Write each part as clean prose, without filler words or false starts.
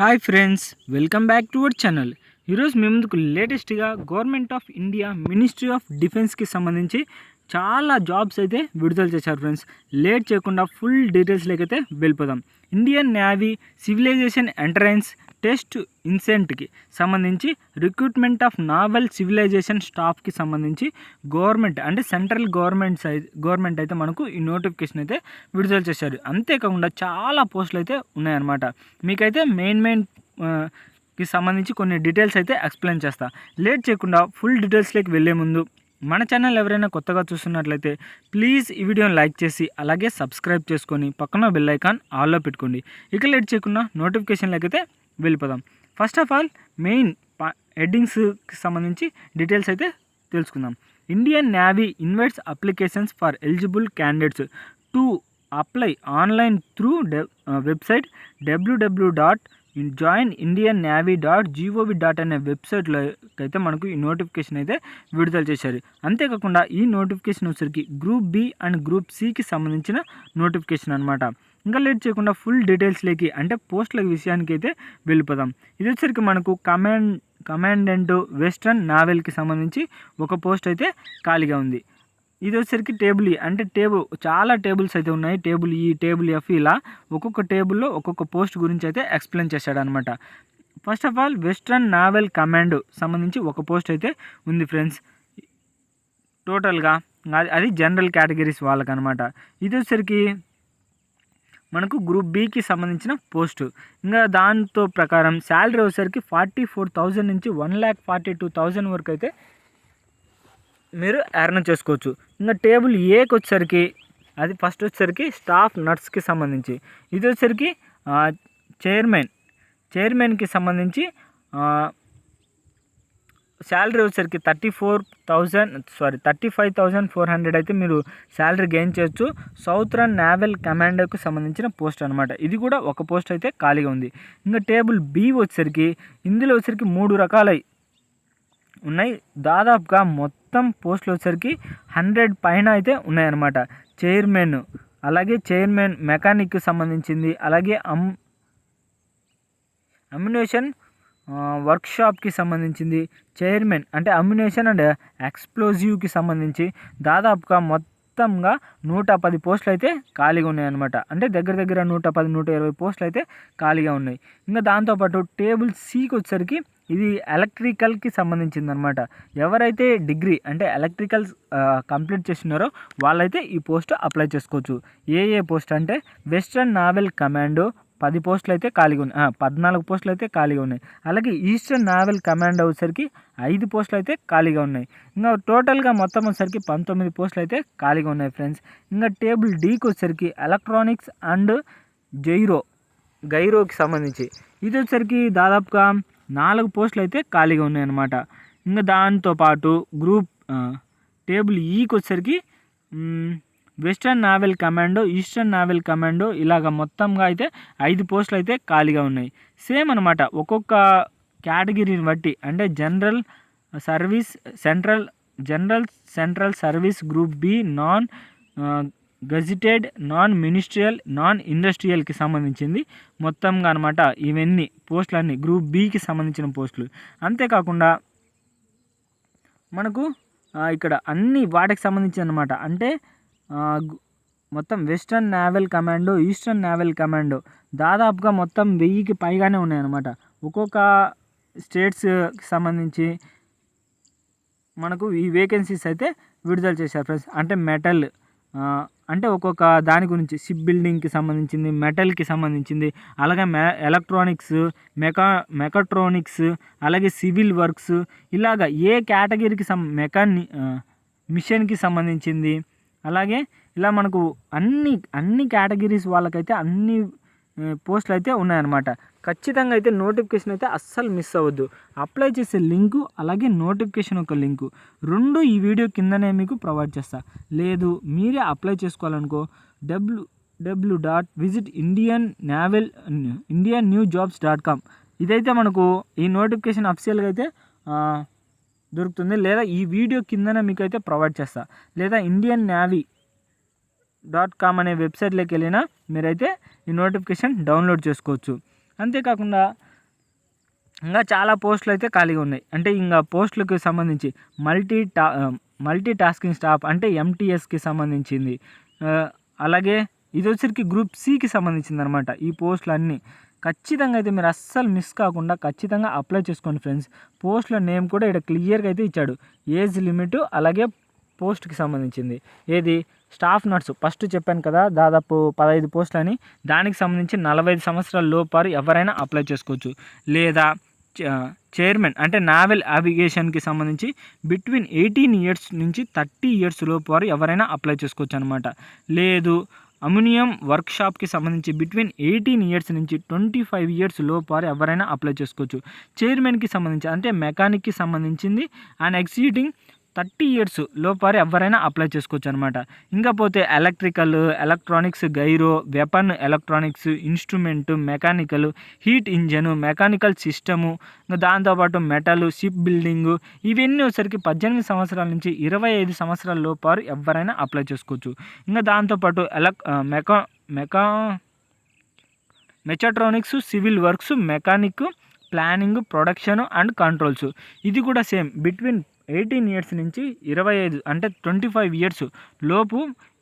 Hi friends, welcome back to our channel. ఈరోజు మీ ముందుకు లేటెస్ట్గా government of India ministry of డిఫెన్స్కి సంబంధించి చాలా జాబ్స్ అయితే విడుదల చేశారు ఫ్రెండ్స్. లేట్ చేయకుండా ఫుల్ డీటెయిల్స్లోకి అయితే వెళ్ళిపోదాం. Indian navy civilization entrance test ఇన్సెంట్కి సంబంధించి రిక్రూట్మెంట్ ఆఫ్ నావల్ సివిలైజేషన్ స్టాఫ్కి సంబంధించి గవర్నమెంట్ అంటే సెంట్రల్ గవర్నమెంట్ అయితే మనకు ఈ నోటిఫికేషన్ అయితే విడుదల చేశారు. అంతేకాకుండా చాలా పోస్టులు అయితే ఉన్నాయన్నమాట. మీకైతే మెయిన్ కి సంబంధించి కొన్ని డీటెయిల్స్ అయితే ఎక్స్ప్లెయిన్ చేస్తా. లేట్ చేయకుండా ఫుల్ డీటెయిల్స్లోకి వెళ్ళే ముందు మన ఛానల్ ఎవరైనా కొత్తగా చూస్తున్నట్లయితే ప్లీజ్ ఈ వీడియోని లైక్ చేసి అలాగే సబ్స్క్రైబ్ చేసుకొని పక్కన బెల్ ఐకాన్ ఆల్లో పెట్టుకోండి. ఇక లేట్ చేయకుండా నోటిఫికేషన్లోకి అయితే వెళ్ళిపోదాం. ఫస్ట్ ఆఫ్ ఆల్ మెయిన్ హెడ్డింగ్స్కి సంబంధించి డీటెయిల్స్ అయితే తెలుసుకుందాం. Indian navy invites applications for eligible candidates to apply online through website www.joinindiannavy.gov.in అనే వెబ్సైట్లో అయితే మనకు ఈ నోటిఫికేషన్ అయితే విడుదల చేశారు. అంతేకాకుండా ఈ నోటిఫికేషన్ వచ్చేసరికి గ్రూప్ బి అండ్ గ్రూప్ సికి సంబంధించిన నోటిఫికేషన్ అనమాట. ఇంకా లేట్ చేయకుండా ఫుల్ డీటెయిల్స్లోకి అంటే పోస్టుల విషయానికి అయితే వెళ్ళిపోదాం. ఇది వచ్చేసరికి మనకు కమాండెంట్ వెస్ట్రన్ నావెల్కి సంబంధించి ఒక పోస్ట్ అయితే ఖాళీగా ఉంది. ఇది వచ్చేసరికి టేబుల్ ఈ అంటే చాలా టేబుల్స్ అయితే ఉన్నాయి. టేబుల్ ఈ, టేబుల్ ఎఫ్, ఇలా ఒక్కొక్క టేబుల్లో ఒక్కొక్క పోస్ట్ గురించి అయితే ఎక్స్ప్లెయిన్ చేశాడనమాట. First of all western naval command సంబంధించి ఒక పోస్ట్ అయితే ఉంది ఫ్రెండ్స్. టోటల్గా అది జనరల్ కేటగిరీస్ వాళ్ళకనమాట. ఇది వచ్చేసరికి మనకు గ్రూప్ బికి సంబంధించిన పోస్టు. ఇంకా దాంతో ప్రకారం శాలరీ వచ్చేసరికి 44,000 నుంచి 1,42,000 వరకు అయితే మీరు ఎర్న్ చేసుకోవచ్చు. ఇంకా టేబుల్ ఏకి వచ్చేసరికి అది ఫస్ట్ వచ్చేసరికి స్టాఫ్ నర్స్కి సంబంధించి. ఇది వచ్చేసరికి చైర్మన్కి సంబంధించి శాలరీ వచ్చేసరికి 35,400 అయితే మీరు శాలరీ గెయిన్ చేయొచ్చు. సౌత్రన్ నావల్ కమాండర్కి సంబంధించిన పోస్ట్ అనమాట. ఇది కూడా ఒక పోస్ట్ అయితే ఖాళీగా ఉంది. ఇంకా టేబుల్ బి వచ్చేసరికి ఇందులో వచ్చేసరికి 3 రకాలై ఉన్నాయి. దాదాపుగా మొత్తం పోస్టులు వచ్చేసరికి 100 పైన అయితే ఉన్నాయన్నమాట. చైర్మన్, అలాగే చైర్మన్ మెకానిక్కి సంబంధించింది, అలాగే అమ్యునేషన్ వర్క్షాప్కి సంబంధించింది, చైర్మన్ అంటే అమ్యునేషన్ అండ్ ఎక్స్ప్లోజివ్కి సంబంధించి దాదాపుగా మొత్తంగా 110 పోస్టులు అయితే ఖాళీగా ఉన్నాయన్నమాట. అంటే దగ్గర 110-120 పోస్టులు అయితే ఖాళీగా ఉన్నాయి. ఇంకా దాంతోపాటు టేబుల్ సికి వచ్చేసరికి ఇది ఎలక్ట్రికల్కి సంబంధించిందనమాట. ఎవరైతే డిగ్రీ అంటే ఎలక్ట్రికల్ కంప్లీట్ చేస్తున్నారో వాళ్ళైతే ఈ పోస్ట్ అప్లై చేసుకోవచ్చు. ఏ పోస్ట్ అంటే వెస్ట్రన్ నావెల్ కమాండో 10 పోస్టులు అయితే ఖాళీగా ఉన్నాయి, 14 పోస్టులు అయితే ఖాళీగా ఉన్నాయి. అలాగే ఈస్టర్న్ నావెల్ కమాండో వచ్చేసరికి 5 పోస్టులు అయితే ఖాళీగా ఉన్నాయి. ఇంకా టోటల్గా మొత్తం వచ్చేసరికి 19 పోస్టులు అయితే ఖాళీగా ఉన్నాయి ఫ్రెండ్స్. ఇంకా టేబుల్ డీకి వచ్చేసరికి ఎలక్ట్రానిక్స్ అండ్ గైరోకి సంబంధించి ఇది వచ్చేసరికి దాదాపుగా 4 పోస్టులు అయితే ఖాళీగా ఉన్నాయన్నమాట. ఇంకా దాంతోపాటు గ్రూప్ టేబుల్ ఈకి వచ్చేసరికి western naval commando, eastern naval commando ఇలాగ మొత్తంగా అయితే 5 పోస్టులు అయితే ఖాళీగా ఉన్నాయి. సేమ్ అనమాట. ఒక్కొక్క కేటగిరీని బట్టి అంటే general central service, group B, non gazetted, non ministerial, non ఇండస్ట్రియల్కి సంబంధించింది మొత్తంగా అనమాట. ఇవన్నీ పోస్టులన్నీ గ్రూప్ బికి సంబంధించిన పోస్టులు. అంతేకాకుండా మనకు ఇక్కడ అన్ని వాటికి సంబంధించి అనమాట. అంటే మొత్తం western naval commando, eastern naval commando దాదాపుగా మొత్తం 1000కి పైగానే ఉన్నాయన్నమాట. ఒక్కొక్క స్టేట్స్కి సంబంధించి మనకు ఈ వేకెన్సీస్ అయితే విడుదల చేశారు ఫ్రెండ్స్. అంటే మెటల్ అంటే ఒక్కొక్క దాని గురించి షిప్ బిల్డింగ్కి సంబంధించింది, మెటల్కి సంబంధించింది, అలాగే ఎలక్ట్రానిక్స్, మెకాట్రానిక్స్, అలాగే సివిల్ వర్క్స్, ఇలాగ ఏ కేటగిరీకి మిషన్కి సంబంధించింది, అలాగే ఇలా మనకు అన్ని కేటగిరీస్ వాళ్ళకైతే అన్ని పోస్టులు అయితే ఉన్నాయన్నమాట. ఖచ్చితంగా అయితే నోటిఫికేషన్ అయితే అస్సలు మిస్ అవ్వద్దు. అప్లై చేసే లింకు అలాగే నోటిఫికేషన్ యొక్క లింకు 2 ఈ వీడియో కిందనే మీకు ప్రొవైడ్ చేస్తా. లేదు మీరే అప్లై చేసుకోవాలనుకో www.visitIndiannewjobs.com ఇదైతే మనకు ఈ నోటిఫికేషన్ అఫీషియల్గా అయితే దొరుకుతుంది. లేదా ఈ వీడియో కిందనే మీకు అయితే ప్రొవైడ్ చేస్తా. లేదా indiannavy.com అనే వెబ్సైట్లోకి వెళ్ళినా మీరైతే ఈ నోటిఫికేషన్ డౌన్లోడ్ చేసుకోవచ్చు. అంతేకాకుండా ఇంకా చాలా పోస్టులు అయితే ఖాళీగా ఉన్నాయి. అంటే ఇంకా పోస్టులకు సంబంధించి మల్టీ టాస్కింగ్ స్టాఫ్ అంటే ఎంటీఎస్కి సంబంధించింది. అలాగే ఇది వచ్చరికి గ్రూప్ సికి సంబంధించింది అనమాట. ఈ పోస్టులు అన్నీ ఖచ్చితంగా అయితే మీరు అస్సలు మిస్ కాకుండా ఖచ్చితంగా అప్లై చేసుకోండి ఫ్రెండ్స్. పోస్టుల నేమ్ కూడా ఇక్కడ క్లియర్గా అయితే ఇచ్చాడు, ఏజ్ లిమిట్ అలాగే పోస్ట్కి సంబంధించింది. ఏది స్టాఫ్ నర్సు ఫస్ట్ చెప్పాను కదా, దాదాపు 15 పోస్టులు అని. దానికి సంబంధించి 45 సంవత్సరాల లోపారు ఎవరైనా అప్లై చేసుకోవచ్చు. లేదా చైర్మన్ అంటే నావెల్ అవిగేషన్కి సంబంధించి బిట్వీన్ 18 ఇయర్స్ నుంచి 30 ఇయర్స్ లోపు వారు ఎవరైనా అప్లై చేసుకోవచ్చు అనమాట. లేదు అమ్యూనియం వర్క్షాప్కి సంబంధించి బిట్వీన్ 18 ఇయర్స్ నుంచి 25 ఇయర్స్ లోపు వారు ఎవరైనా అప్లై చేసుకోవచ్చు. చైర్మన్కి సంబంధించి అంటే మెకానిక్కి సంబంధించింది అండ్ ఎగ్జిక్యూటింగ్ 30 ఇయర్స్ లోపారు ఎవరైనా అప్లై చేసుకోవచ్చు అనమాట. ఇంకా పోతే electrical, electronics, gyro, weapon electronics, instrument, mechanical, heat engine, mechanical system, ఇంకా దాంతోపాటు మెటల్, షిప్ బిల్డింగు, ఇవన్నీ వచ్చరికి 18 సంవత్సరాల నుంచి 25 సంవత్సరాల లోపారు ఎవరైనా అప్లై చేసుకోవచ్చు. ఇంకా దాంతోపాటు mechatronics, civil works, mechanic, planning, production and controls, ఇది కూడా సేమ్ బిట్వీన్ 18 ఇయర్స్ నుంచి 25 అంటే 25 ఇయర్స్ లోపు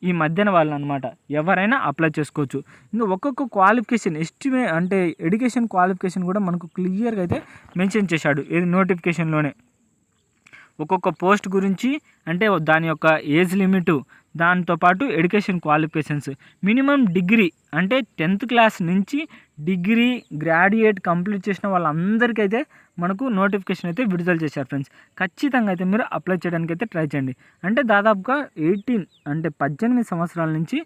ఈ మధ్యన వాళ్ళు అనమాట ఎవరైనా అప్లై చేసుకోవచ్చు. ఇంకా ఒక్కొక్క క్వాలిఫికేషన్ అంటే ఎడ్యుకేషన్ క్వాలిఫికేషన్ కూడా మనకు క్లియర్గా అయితే మెన్షన్ చేశాడు ఏది నోటిఫికేషన్లోనే. ఒక్కొక్క పోస్ట్ గురించి అంటే దాని యొక్క ఏజ్ లిమిటు, దాంతోపాటు ఎడ్యుకేషన్ క్వాలిఫికేషన్స్, మినిమం డిగ్రీ అంటే 10th క్లాస్ నుంచి డిగ్రీ గ్రాడ్యుయేట్ కంప్లీట్ చేసిన వాళ్ళందరికీ అయితే మనకు నోటిఫికేషన్ అయితే విడుదల చేశారు ఫ్రెండ్స్. ఖచ్చితంగా అయితే మీరు అప్లై చేయడానికి అయితే ట్రై చేయండి. అంటే దాదాపుగా 18 సంవత్సరాల నుంచి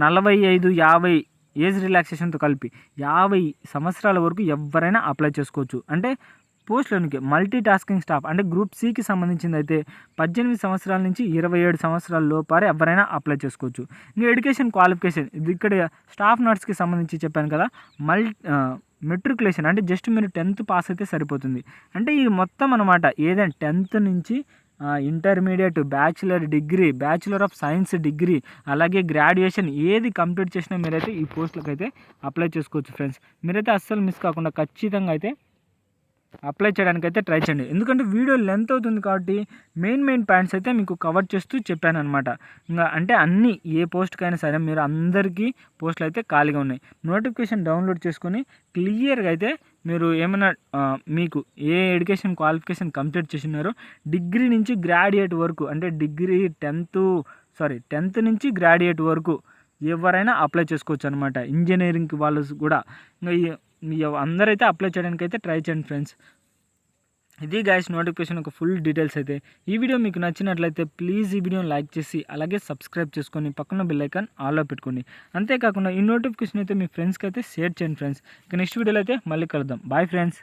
45, 50 ఏజ్ రిలాక్సేషన్తో కలిపి 50 సంవత్సరాల వరకు ఎవరైనా అప్లై చేసుకోవచ్చు. అంటే పోస్టులోనికి మల్టీ టాస్కింగ్ స్టాఫ్ అంటే గ్రూప్ సికి సంబంధించింది అయితే 18 సంవత్సరాల నుంచి 27 సంవత్సరాల లోపారే ఎవరైనా అప్లై చేసుకోవచ్చు. ఇంకా ఎడ్యుకేషన్ క్వాలిఫికేషన్ ఇది ఇక్కడ స్టాఫ్ నర్స్కి సంబంధించి చెప్పాను కదా, మెట్రికులేషన్ అంటే జస్ట్ మీరు 10th పాస్ అయితే సరిపోతుంది. అంటే ఈ మొత్తం అనమాట ఏదైనా 10th నుంచి intermediate, bachelor degree, bachelor of science degree, అలాగే గ్రాడ్యుయేషన్ ఏది కంప్లీట్ చేసినా మీరైతే ఈ పోస్టులకు అయితే అప్లై చేసుకోవచ్చు ఫ్రెండ్స్. మీరైతే అస్సలు మిస్ కాకుండా ఖచ్చితంగా అయితే అప్లై చేయడానికి అయితే ట్రై చేయండి. ఎందుకంటే వీడియో లెంత్ అవుతుంది కాబట్టి మెయిన్ పాయింట్స్ అయితే మీకు కవర్ చేస్తూ చెప్పాను అనమాట. ఇంకా అంటే అన్నీ ఏ పోస్ట్కైనా సరే మీరు అందరికీ పోస్టులు అయితే ఖాళీగా ఉన్నాయి. నోటిఫికేషన్ డౌన్లోడ్ చేసుకొని క్లియర్గా అయితే మీరు ఏమైనా మీకు ఏ ఎడ్యుకేషన్ క్వాలిఫికేషన్ కంప్లీట్ చేసినారో డిగ్రీ నుంచి గ్రాడ్యుయేట్ వరకు అంటే డిగ్రీ 10th నుంచి గ్రాడ్యుయేట్ వరకు ఎవరైనా అప్లై చేసుకోవచ్చు అనమాట. ఇంజనీరింగ్ వాళ్ళు కూడా ఇంకా అందరైతే అప్లై చేయడానికి అయితే ట్రై చేయండి ఫ్రెండ్స్. ఇది గైస్ నోటిఫికేషన్ ఒక ఫుల్ డీటెయిల్స్ అయితే. ఈ వీడియో మీకు నచ్చినట్లయితే ప్లీజ్ ఈ వీడియోని లైక్ చేసి అలాగే సబ్స్క్రైబ్ చేసుకొని పక్కన బెల్ ఐకాన్ ఆల్లో పెట్టుకోండి. అంతేకాకుండా ఈ నోటిఫికేషన్ అయితే మీ ఫ్రెండ్స్కి అయితే షేర్ చేయండి ఫ్రెండ్స్. ఇక నెక్స్ట్ వీడియోలో అయితే మళ్ళీ కలుద్దాం. Bye friends.